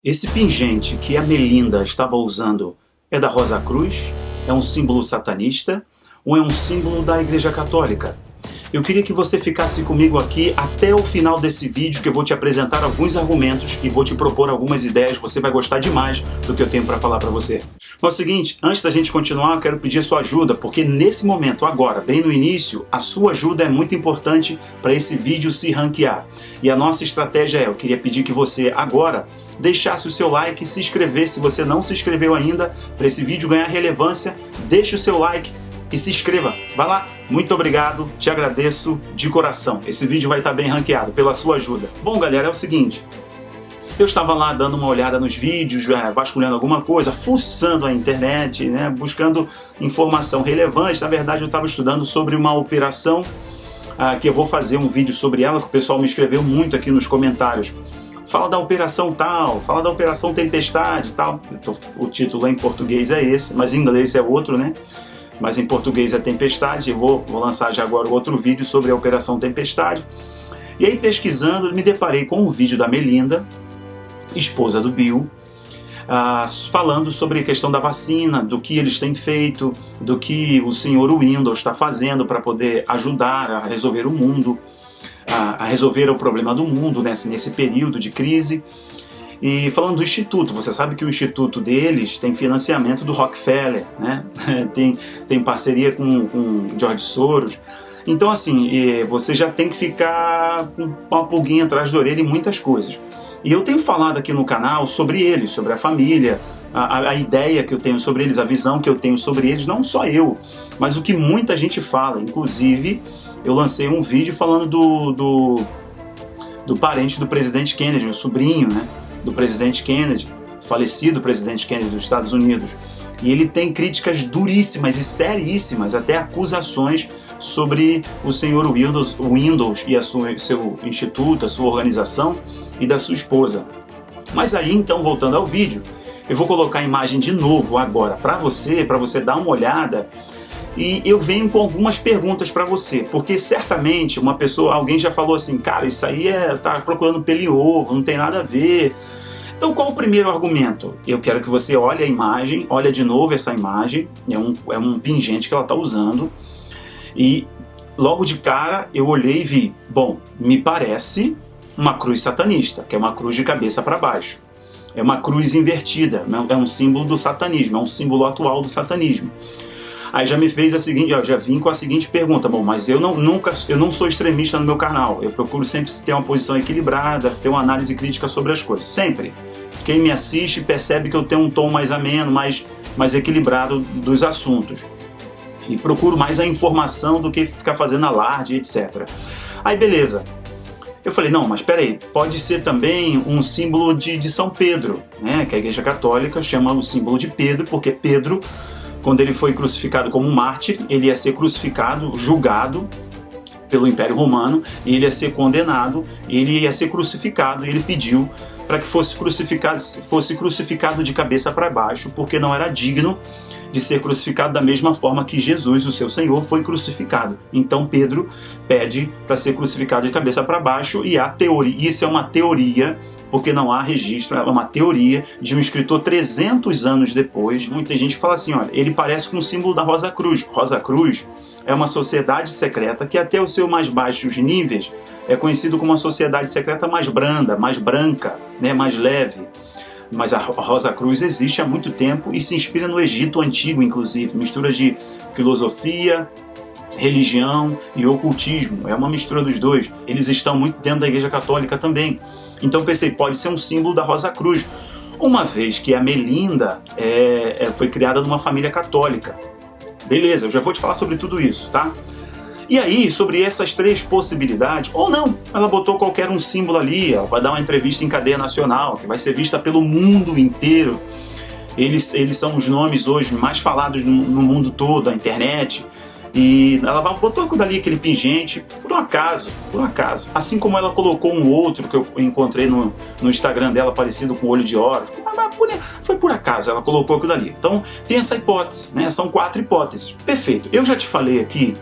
Esse pingente que a Melinda estava usando é da Rosa Cruz? É um símbolo satanista? Ou é um símbolo da Igreja Católica? Eu queria que você ficasse comigo aqui até o final desse vídeo, que eu vou te apresentar alguns argumentos e vou te propor algumas ideias. Você vai gostar demais do que eu tenho para falar para você. Mas é o seguinte, antes da gente continuar, eu quero pedir a sua ajuda, porque nesse momento, agora, bem no início, a sua ajuda é muito importante para esse vídeo se ranquear. E a nossa estratégia eu queria pedir que você agora deixasse o seu like, se inscrevesse se você não se inscreveu ainda, para esse vídeo ganhar relevância, deixe o seu like e se inscreva. Vai lá. Muito obrigado, te agradeço de coração. Esse vídeo vai estar bem ranqueado pela sua ajuda. Bom, galera, é o seguinte. Eu estava lá dando uma olhada nos vídeos, vasculhando alguma coisa, fuçando a internet, né, buscando informação relevante. Na verdade, eu estava estudando sobre uma operação que eu vou fazer um vídeo sobre ela, que o pessoal me escreveu muito aqui nos comentários. Fala da operação tal, fala da operação Tempestade tal. O título em português é esse, mas em inglês é outro, né? Mas em português é Tempestade. Eu vou lançar já agora outro vídeo sobre a Operação Tempestade. E aí, pesquisando, me deparei com um vídeo da Melinda, esposa do Bill, falando sobre a questão da vacina, do que eles têm feito, do que o senhor Windows está fazendo para poder ajudar a resolver o mundo, a resolver o problema do mundo nesse período de crise. E falando do Instituto, você sabe que o Instituto deles tem financiamento do Rockefeller, né? tem parceria com George Soros. Então, assim, você já tem que ficar com uma pulguinha atrás da orelha em muitas coisas. E eu tenho falado aqui no canal sobre eles, sobre a família, a ideia que eu tenho sobre eles, a visão que eu tenho sobre eles, não só eu, mas o que muita gente fala. Inclusive, eu lancei um vídeo falando do parente do presidente Kennedy, o sobrinho, né, do presidente Kennedy, falecido presidente Kennedy dos Estados Unidos. E ele tem críticas duríssimas e seríssimas, até acusações sobre o senhor Windows e seu instituto, a sua organização e da sua esposa. Mas aí, então, voltando ao vídeo, eu vou colocar a imagem de novo agora para você dar uma olhada. E eu venho com algumas perguntas para você, porque certamente alguém já falou assim, cara, isso aí tá procurando pelo em ovo, não tem nada a ver. Então, qual o primeiro argumento? Eu quero que você olhe a imagem, olha de novo essa imagem, é um pingente que ela está usando, e logo de cara eu olhei e vi, bom, me parece uma cruz satanista, que é uma cruz de cabeça para baixo. É uma cruz invertida, é um símbolo do satanismo, é um símbolo atual do satanismo. Aí já me fez já vim com a seguinte pergunta, bom, mas eu não sou extremista no meu canal, eu procuro sempre ter uma posição equilibrada, ter uma análise crítica sobre as coisas, sempre. Quem me assiste percebe que eu tenho um tom mais ameno, mais equilibrado dos assuntos. E procuro mais a informação do que ficar fazendo alarde, etc. Aí beleza. Eu falei, não, mas peraí, pode ser também um símbolo de São Pedro, né? Que a Igreja Católica chama o símbolo de Pedro, porque Pedro, quando ele foi crucificado como mártir, ele ia ser crucificado, julgado pelo Império Romano, e ele ia ser condenado, ele ia ser crucificado, e ele pediu para que fosse crucificado de cabeça para baixo, porque não era digno de ser crucificado da mesma forma que Jesus, o seu Senhor, foi crucificado. Então Pedro pede para ser crucificado de cabeça para baixo, e há teoria, isso é uma teoria, porque não há registro, é uma teoria de um escritor 300 anos depois. Muita gente fala assim, olha, ele parece com o símbolo da Rosa Cruz. Rosa Cruz é uma sociedade secreta que até os seus mais baixos níveis é conhecido como uma sociedade secreta mais branda, mais branca, né, mais leve. Mas a Rosa Cruz existe há muito tempo e se inspira no Egito Antigo, inclusive. Mistura de filosofia, religião e ocultismo. É uma mistura dos dois. Eles estão muito dentro da Igreja Católica também. Então pensei, pode ser um símbolo da Rosa Cruz. Uma vez que a Melinda foi criada numa família católica. Beleza, eu já vou te falar sobre tudo isso, tá? E aí, sobre essas três possibilidades, ou não, ela botou qualquer um símbolo ali, ela vai dar uma entrevista em cadeia nacional, que vai ser vista pelo mundo inteiro. Eles são os nomes hoje mais falados no mundo todo, a internet. E ela botou aquilo dali, aquele pingente, por um acaso. Assim como ela colocou um outro que eu encontrei no Instagram dela, parecido com o olho de Horus. Foi por acaso, ela colocou aquilo dali. Então, tem essa hipótese, né? São 4 hipóteses. Perfeito. Eu já te falei aqui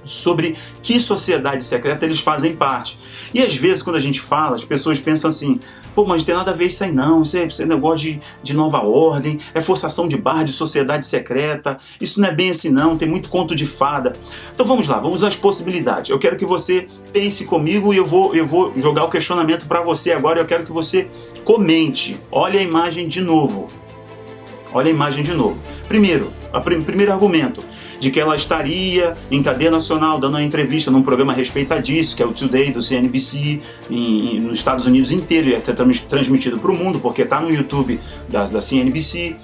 sobre que sociedade secreta eles fazem parte. E às vezes, quando a gente fala, as pessoas pensam assim, Pô, mas não tem nada a ver isso aí não, isso é negócio de nova ordem, é forçação de barra de sociedade secreta, isso não é bem assim não, tem muito conto de fada. Então vamos lá, vamos às possibilidades. Eu quero que você pense comigo e eu vou jogar o questionamento para você agora, eu quero que você comente. Olha a imagem de novo. Olha a imagem de novo. Primeiro argumento, de que ela estaria em cadeia nacional dando uma entrevista num programa respeitadíssimo, que é o Today do CNBC, nos Estados Unidos inteiro, e é transmitido para o mundo, porque está no YouTube da CNBC.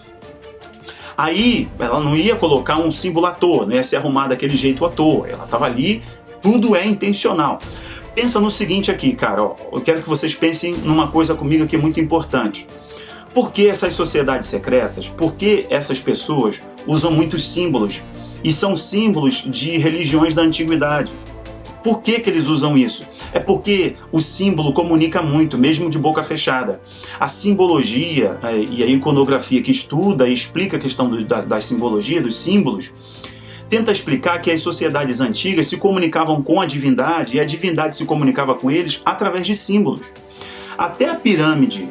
Aí ela não ia colocar um símbolo à toa, não ia se arrumar daquele jeito à toa, ela estava ali, tudo é intencional. Pensa no seguinte aqui, cara, ó, eu quero que vocês pensem numa coisa comigo que é muito importante. Por que essas sociedades secretas, por que essas pessoas usam muitos símbolos? E são símbolos de religiões da antiguidade. Por que eles usam isso? É porque o símbolo comunica muito, mesmo de boca fechada. A simbologia e a iconografia que estuda e explica a questão da simbologia, dos símbolos, tenta explicar que as sociedades antigas se comunicavam com a divindade e a divindade se comunicava com eles através de símbolos. Até a pirâmide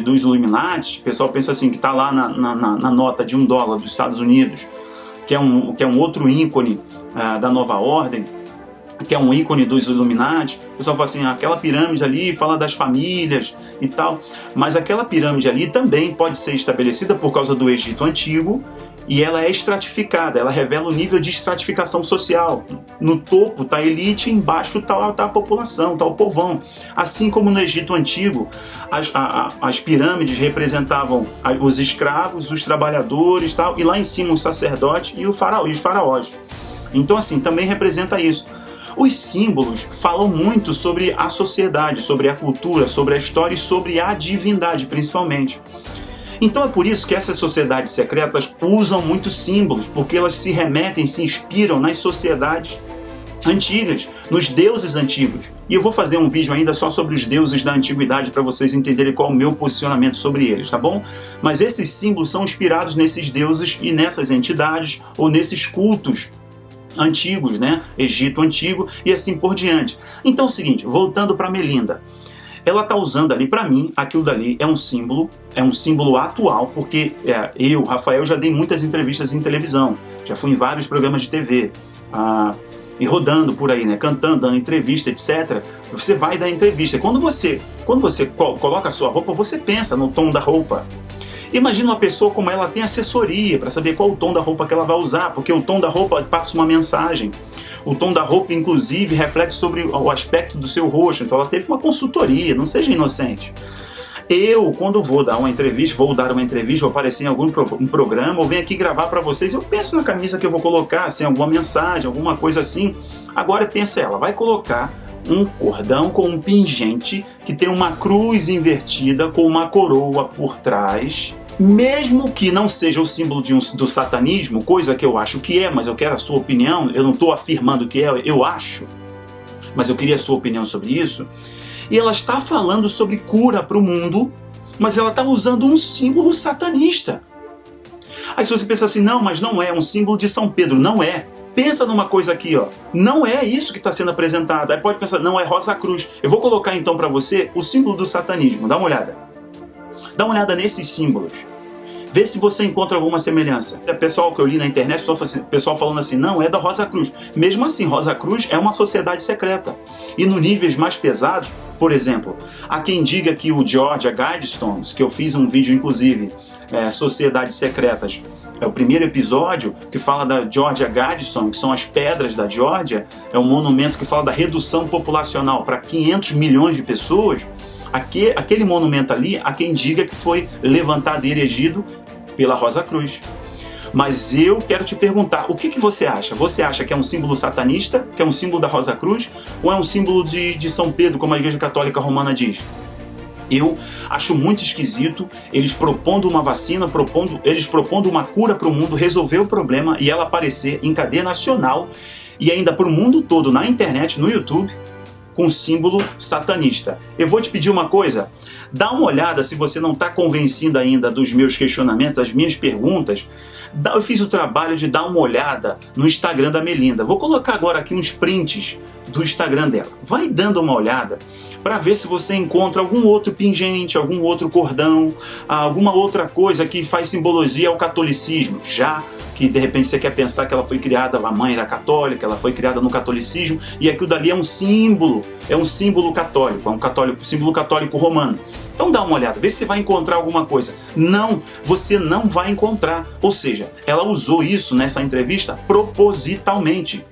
dos Illuminati, o pessoal pensa assim, que está lá na nota de $1 dos Estados Unidos, que é um outro ícone da nova ordem, que é um ícone dos Illuminati. O pessoal fala assim, aquela pirâmide ali fala das famílias e tal, mas aquela pirâmide ali também pode ser estabelecida por causa do Egito Antigo, e ela é estratificada, ela revela o nível de estratificação social. No topo está a elite, embaixo está a população, está o povão. Assim como no Egito Antigo, as pirâmides representavam os escravos, os trabalhadores, tal, e lá em cima o sacerdote e os faraós. Então assim, também representa isso. Os símbolos falam muito sobre a sociedade, sobre a cultura, sobre a história e sobre a divindade, principalmente. Então é por isso que essas sociedades secretas usam muitos símbolos, porque elas se remetem, se inspiram nas sociedades antigas, nos deuses antigos. E eu vou fazer um vídeo ainda só sobre os deuses da antiguidade para vocês entenderem qual é o meu posicionamento sobre eles, tá bom? Mas esses símbolos são inspirados nesses deuses e nessas entidades ou nesses cultos antigos, né? Egito Antigo e assim por diante. Então é o seguinte, voltando para Melinda. Ela está usando ali, para mim, aquilo dali é um símbolo atual, porque eu, Rafael, já dei muitas entrevistas em televisão, já fui em vários programas de TV, e rodando por aí, né, cantando, dando entrevista, etc. Você vai dar entrevista. Quando você coloca a sua roupa, você pensa no tom da roupa. Imagina uma pessoa como ela tem assessoria para saber qual o tom da roupa que ela vai usar, porque o tom da roupa passa uma mensagem. O tom da roupa, inclusive, reflete sobre o aspecto do seu rosto. Então ela teve uma consultoria, não seja inocente. Eu, quando vou dar uma entrevista, vou aparecer em algum programa, ou venho aqui gravar para vocês, eu penso na camisa que eu vou colocar, assim, alguma mensagem, alguma coisa assim. Agora pensa, ela vai colocar um cordão com um pingente que tem uma cruz invertida com uma coroa por trás. Mesmo que não seja o símbolo do satanismo, coisa que eu acho que é, mas eu quero a sua opinião, eu não estou afirmando que é, eu acho, mas eu queria a sua opinião sobre isso. E ela está falando sobre cura para o mundo, mas ela está usando um símbolo satanista. Aí se você pensa assim, não, mas não é um símbolo de São Pedro, não é. Pensa numa coisa aqui, ó, não é isso que está sendo apresentado. Aí pode pensar, não, é Rosa Cruz. Eu vou colocar então para você o símbolo do satanismo, dá uma olhada. Dá uma olhada nesses símbolos. Vê se você encontra alguma semelhança. O pessoal que eu li na internet, o pessoal falando assim, não, é da Rosa Cruz. Mesmo assim, Rosa Cruz é uma sociedade secreta. E nos níveis mais pesados, por exemplo, há quem diga que o Georgia Guidestones, que eu fiz um vídeo inclusive, Sociedades Secretas, é o primeiro episódio que fala da Georgia Guidestone, que são as pedras da Geórgia, é um monumento que fala da redução populacional para 500 milhões de pessoas. Aquele monumento ali, há quem diga que foi levantado e erigido pela Rosa Cruz. Mas eu quero te perguntar, o que você acha? Você acha que é um símbolo satanista, que é um símbolo da Rosa Cruz, ou é um símbolo de São Pedro, como a Igreja Católica Romana diz? Eu acho muito esquisito eles propondo uma vacina, eles propondo uma cura para o mundo, resolver o problema e ela aparecer em cadeia nacional e ainda para o mundo todo, na internet, no YouTube, com símbolo satanista. Eu vou te pedir uma coisa, dá uma olhada se você não está convencido ainda dos meus questionamentos, das minhas perguntas, Eu fiz o trabalho de dar uma olhada no Instagram da Melinda. Vou colocar agora aqui uns prints do Instagram dela. Vai dando uma olhada para ver se você encontra algum outro pingente, algum outro cordão, alguma outra coisa que faz simbologia ao catolicismo, já que de repente você quer pensar que ela foi criada, a mãe era católica, ela foi criada no catolicismo, e aquilo dali é um símbolo católico, símbolo católico romano. Então dá uma olhada, vê se você vai encontrar alguma coisa. Não, você não vai encontrar. Ou seja, ela usou isso nessa entrevista propositalmente.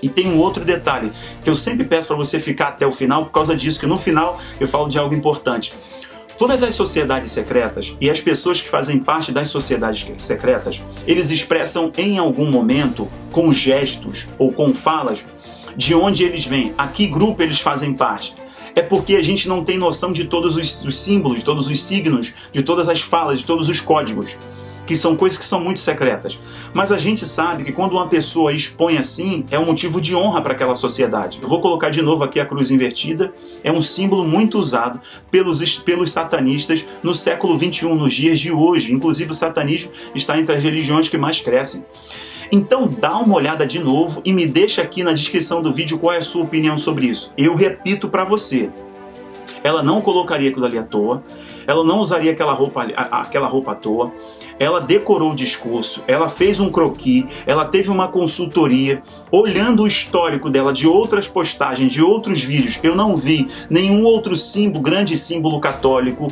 E tem um outro detalhe, que eu sempre peço para você ficar até o final, por causa disso, que no final eu falo de algo importante. Todas as sociedades secretas e as pessoas que fazem parte das sociedades secretas, eles expressam em algum momento, com gestos ou com falas, de onde eles vêm, a que grupo eles fazem parte. É porque a gente não tem noção de todos os símbolos, de todos os signos, de todas as falas, de todos os códigos, que são coisas que são muito secretas. Mas a gente sabe que quando uma pessoa expõe assim, é um motivo de honra para aquela sociedade. Eu vou colocar de novo aqui a cruz invertida. É um símbolo muito usado pelos satanistas no século XXI, nos dias de hoje. Inclusive o satanismo está entre as religiões que mais crescem. Então dá uma olhada de novo e me deixa aqui na descrição do vídeo qual é a sua opinião sobre isso. Eu repito para você. Ela não colocaria aquilo ali à toa, ela não usaria aquela roupa à toa, ela decorou o discurso, ela fez um croquis, ela teve uma consultoria, olhando o histórico dela de outras postagens, de outros vídeos, eu não vi nenhum outro símbolo, grande símbolo católico,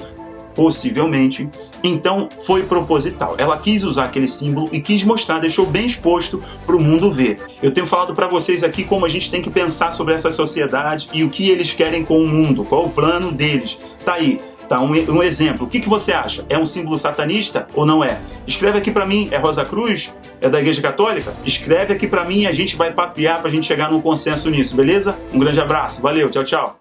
possivelmente, então foi proposital. Ela quis usar aquele símbolo e quis mostrar, deixou bem exposto para o mundo ver. Eu tenho falado para vocês aqui como a gente tem que pensar sobre essa sociedade e o que eles querem com o mundo, qual o plano deles. Tá aí, tá um exemplo. O que você acha? É um símbolo satanista ou não é? Escreve aqui para mim, é Rosa Cruz? É da Igreja Católica? Escreve aqui para mim e a gente vai papear para a gente chegar num consenso nisso, beleza? Um grande abraço, valeu, tchau, tchau.